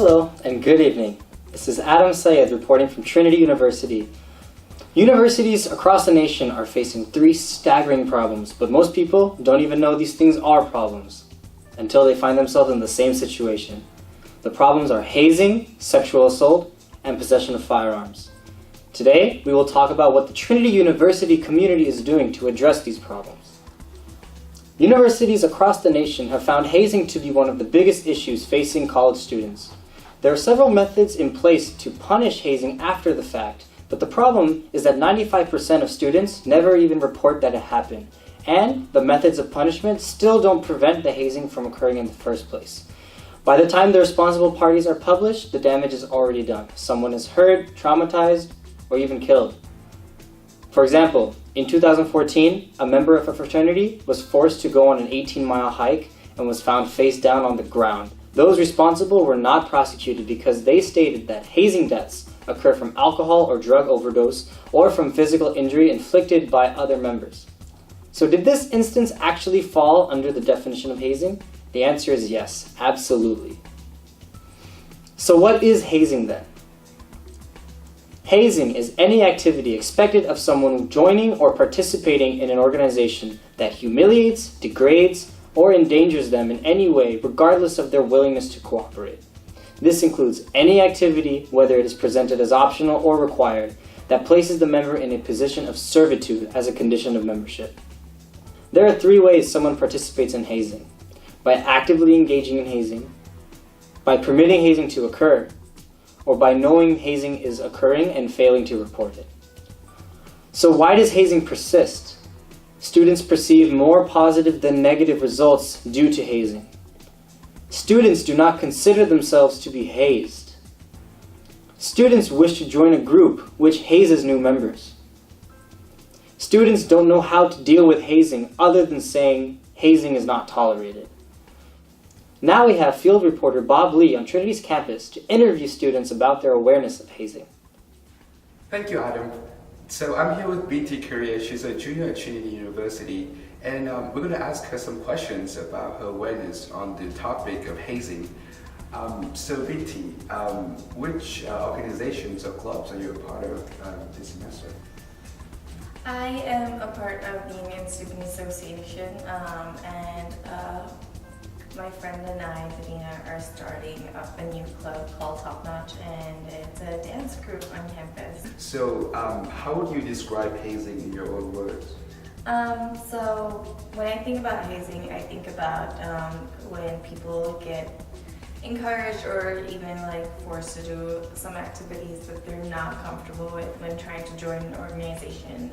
Hello and good evening. This is Adam Sayed reporting from Trinity University. Universities across the nation are facing three staggering problems, but most people don't even know these things are problems until they find themselves in the same situation. The problems are hazing, sexual assault, and possession of firearms. Today, we will talk about what the Trinity University community is doing to address these problems. Universities across the nation have found hazing to be one of the biggest issues facing college students. There are several methods in place to punish hazing after the fact, but the problem is that 95% of students never even report that it happened, and the methods of punishment still don't prevent the hazing from occurring in the first place. By the time the responsible parties are published, the damage is already done. Someone is hurt, traumatized, or even killed. For example, in 2014, a member of a fraternity was forced to go on an 18-mile hike and was found face down on the ground. Those responsible were not prosecuted because they stated that hazing deaths occur from alcohol or drug overdose or from physical injury inflicted by other members. So did this instance actually fall under the definition of hazing? The answer is yes, absolutely. So what is hazing then? Hazing is any activity expected of someone joining or participating in an organization that humiliates, degrades, or endangers them in any way regardless of their willingness to cooperate. This includes any activity, whether it is presented as optional or required, that places the member in a position of servitude as a condition of membership. There are three ways someone participates in hazing: by actively engaging in hazing, by permitting hazing to occur, or by knowing hazing is occurring and failing to report it. So why does hazing persist? Students perceive more positive than negative results due to hazing. Students do not consider themselves to be hazed. Students wish to join a group which hazes new members. Students don't know how to deal with hazing other than saying hazing is not tolerated. Now we have field reporter Bob Lee on Trinity's campus to interview students about their awareness of hazing. Thank you, Adam. So I'm here with BT Korea. She's a junior at Trinity University, and we're going to ask her some questions about her awareness on the topic of hazing. So BT, which organizations or clubs are you a part of this semester? I am a part of the Union Student Association, and my friend and I, Davina, are starting up a new club called Top Notch, and it's a dance group on campus. So how would you describe hazing in your own words? So when I think about hazing, I think about when people get encouraged or even forced to do some activities that they're not comfortable with when trying to join an organization.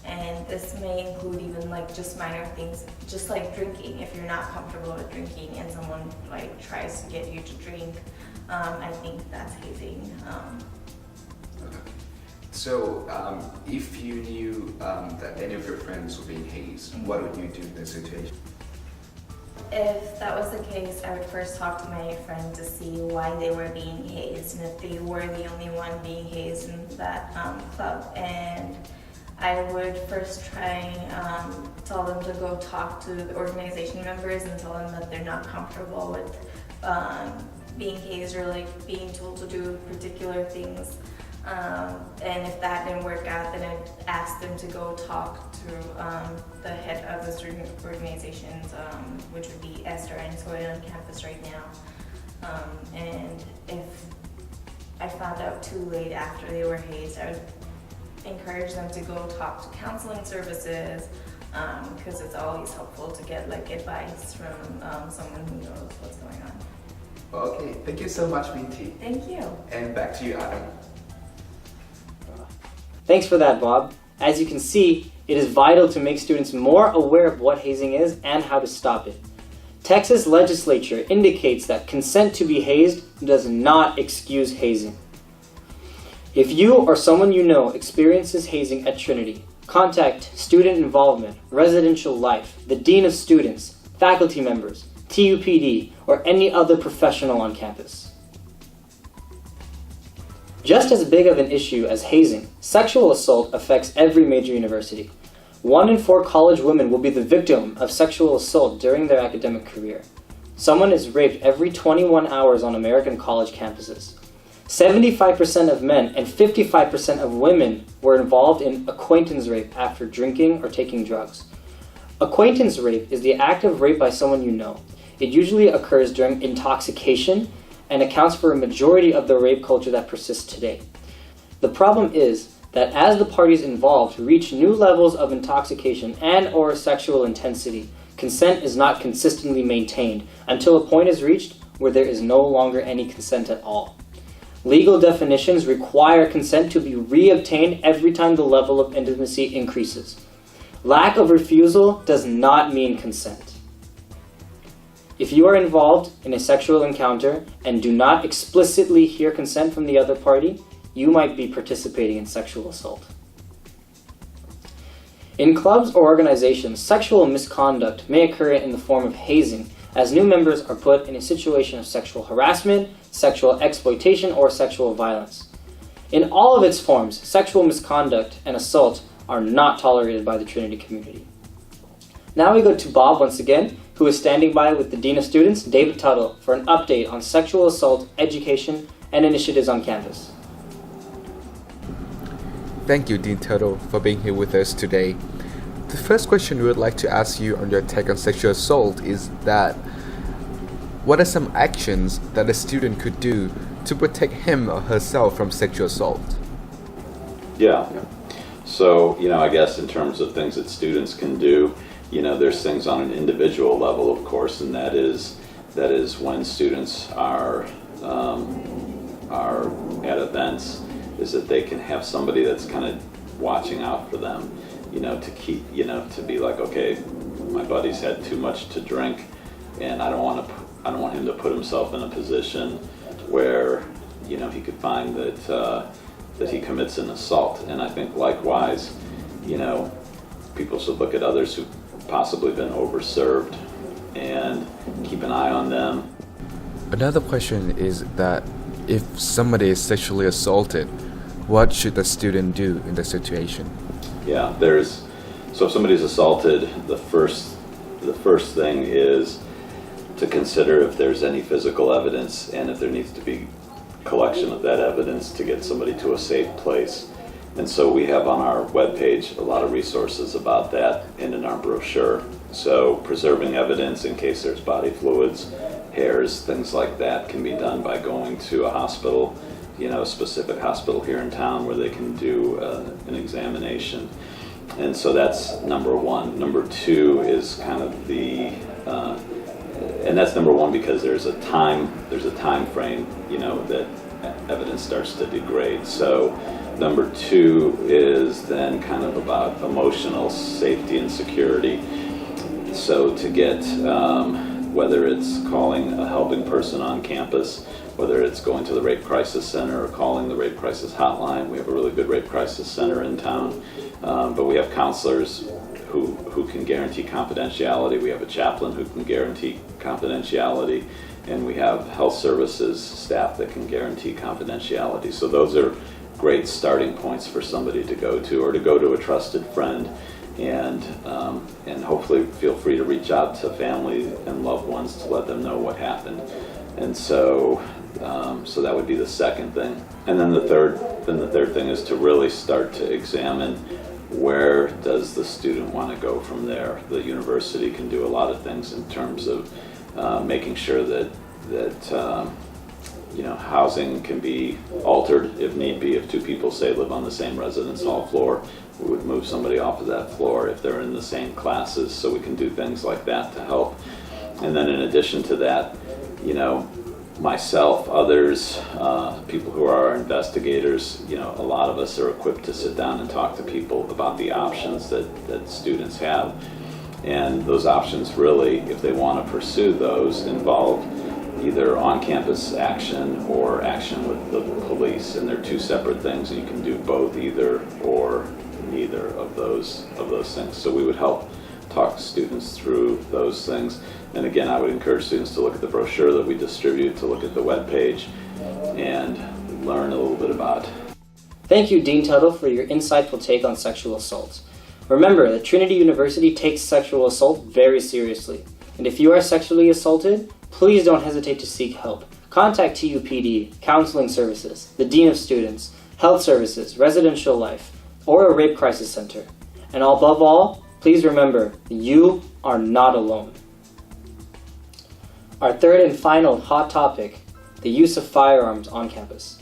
And this may include even just minor things, just like drinking. If you're not comfortable with drinking and someone tries to get you to drink, I think that's hazing. Okay. So if you knew that any of your friends were being hazed, what would you do in this situation? If that was the case, I would first talk to my friend to see why they were being hazed and if they were the only one being hazed in that club. And I would first try tell them to go talk to the organization members and tell them that they're not comfortable with being hazed or being told to do particular things. And if that didn't work out, then I'd ask them to go talk to the head of the student organizations, which would be Esther and Toya on campus right now. And if I found out too late after they were hazed, I would encourage them to go talk to counseling services, because it's always helpful to get advice from someone who knows what's going on. Okay, thank you so much, BT. Thank you. And back to you, Adam. Thanks for that, Bob. As you can see, it is vital to make students more aware of what hazing is and how to stop it. Texas legislature indicates that consent to be hazed does not excuse hazing. If you or someone you know experiences hazing at Trinity, contact Student Involvement, Residential Life, the Dean of Students, faculty members, TUPD, or any other professional on campus. Just as big of an issue as hazing, sexual assault affects every major university. 1 in 4 college women will be the victim of sexual assault during their academic career. Someone is raped every 21 hours on American college campuses. 75% of men and 55% of women were involved in acquaintance rape after drinking or taking drugs. Acquaintance rape is the act of rape by someone you know. It usually occurs during intoxication and accounts for a majority of the rape culture that persists today. The problem is that as the parties involved reach new levels of intoxication and/or sexual intensity, consent is not consistently maintained until a point is reached where there is no longer any consent at all. Legal definitions require consent to be reobtained every time the level of intimacy increases. Lack of refusal does not mean consent. If you are involved in a sexual encounter and do not explicitly hear consent from the other party, you might be participating in sexual assault. In clubs or organizations, sexual misconduct may occur in the form of hazing, as new members are put in a situation of sexual harassment, sexual exploitation, or sexual violence. In all of its forms, sexual misconduct and assault are not tolerated by the Trinity community. Now we go to Bob once again, who is standing by with the Dean of Students, David Tuttle, for an update on sexual assault, education, and initiatives on campus. Thank you, Dean Tuttle, for being here with us today. The first question we would like to ask you on your take on sexual assault is that what are some actions that a student could do to protect him or herself from sexual assault? Yeah. So, I guess in terms of things that students can do, there's things on an individual level, of course, and that is when students are at events, is that they can have somebody that's kind of watching out for them, to keep, to be like, okay, my buddy's had too much to drink, and I don't want him to put himself in a position where, he could find that he commits an assault. And I think likewise, people should look at others who've possibly been overserved and keep an eye on them. Another question is that if somebody is sexually assaulted, what should the student do in the situation? Yeah, so if somebody's assaulted, the first thing is to consider if there's any physical evidence and if there needs to be collection of that evidence to get somebody to a safe place. And so we have on our webpage a lot of resources about that and in our brochure. So preserving evidence in case there's body fluids, hairs, things like that can be done by going to a hospital, a specific hospital here in town where they can do an examination. And so that's number one. Number two is kind of and that's number one because there's a time frame, that evidence starts to degrade. So number two is then kind of about emotional safety and security. So to get, whether it's calling a helping person on campus, whether it's going to the Rape Crisis Center or calling the Rape Crisis Hotline. We have a really good Rape Crisis Center in town, but we have counselors who can guarantee confidentiality. We have a chaplain who can guarantee confidentiality, and we have health services staff that can guarantee confidentiality. So those are great starting points for somebody to go to, or to go to a trusted friend, and hopefully feel free to reach out to family and loved ones to let them know what happened. And so that would be the second thing. And then the third thing is to really start to examine where does the student want to go from there. The university can do a lot of things in terms of making sure that housing can be altered if need be. If two people, say, live on the same residence hall floor, we would move somebody off of that floor if they're in the same classes, so we can do things like that to help. And then in addition to that, myself, others, people who are our investigators, a lot of us are equipped to sit down and talk to people about the options that students have. And those options really, if they want to pursue those, involve either on-campus action or action with the police. And they're two separate things, and you can do both, either or neither of those things. So we would help talk students through those things. And again, I would encourage students to look at the brochure that we distribute, to look at the webpage, and learn a little bit about. Thank you, Dean Tuttle, for your insightful take on sexual assault. Remember that Trinity University takes sexual assault very seriously. And if you are sexually assaulted, please don't hesitate to seek help. Contact TUPD, counseling services, the Dean of Students, health services, residential life, or a rape crisis center. And above all, please remember, you are not alone. Our third and final hot topic, the use of firearms on campus.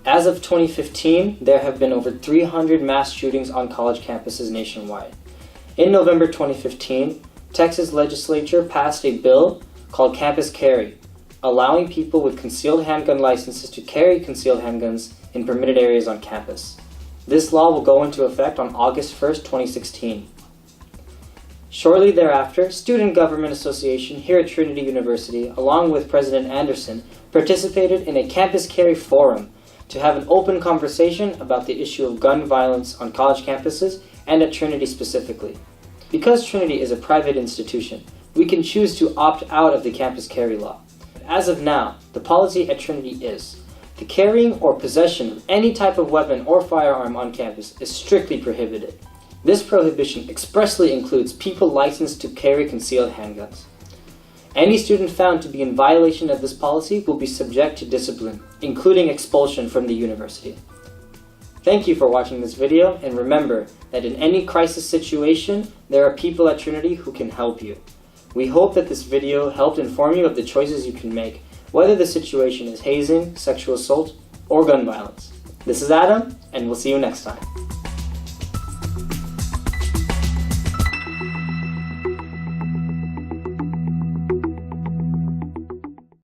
As of 2015, there have been over 300 mass shootings on college campuses nationwide. In November 2015, Texas legislature passed a bill called Campus Carry, allowing people with concealed handgun licenses to carry concealed handguns in permitted areas on campus. This law will go into effect on August 1st, 2016. Shortly thereafter, Student Government Association here at Trinity University, along with President Anderson, participated in a Campus Carry forum to have an open conversation about the issue of gun violence on college campuses and at Trinity specifically. Because Trinity is a private institution, we can choose to opt out of the Campus Carry law. As of now, the policy at Trinity is the carrying or possession of any type of weapon or firearm on campus is strictly prohibited. This prohibition expressly includes people licensed to carry concealed handguns. Any student found to be in violation of this policy will be subject to discipline, including expulsion from the university. Thank you for watching this video, and remember that in any crisis situation, there are people at Trinity who can help you. We hope that this video helped inform you of the choices you can make, whether the situation is hazing, sexual assault, or gun violence. This is Adam, and we'll see you next time.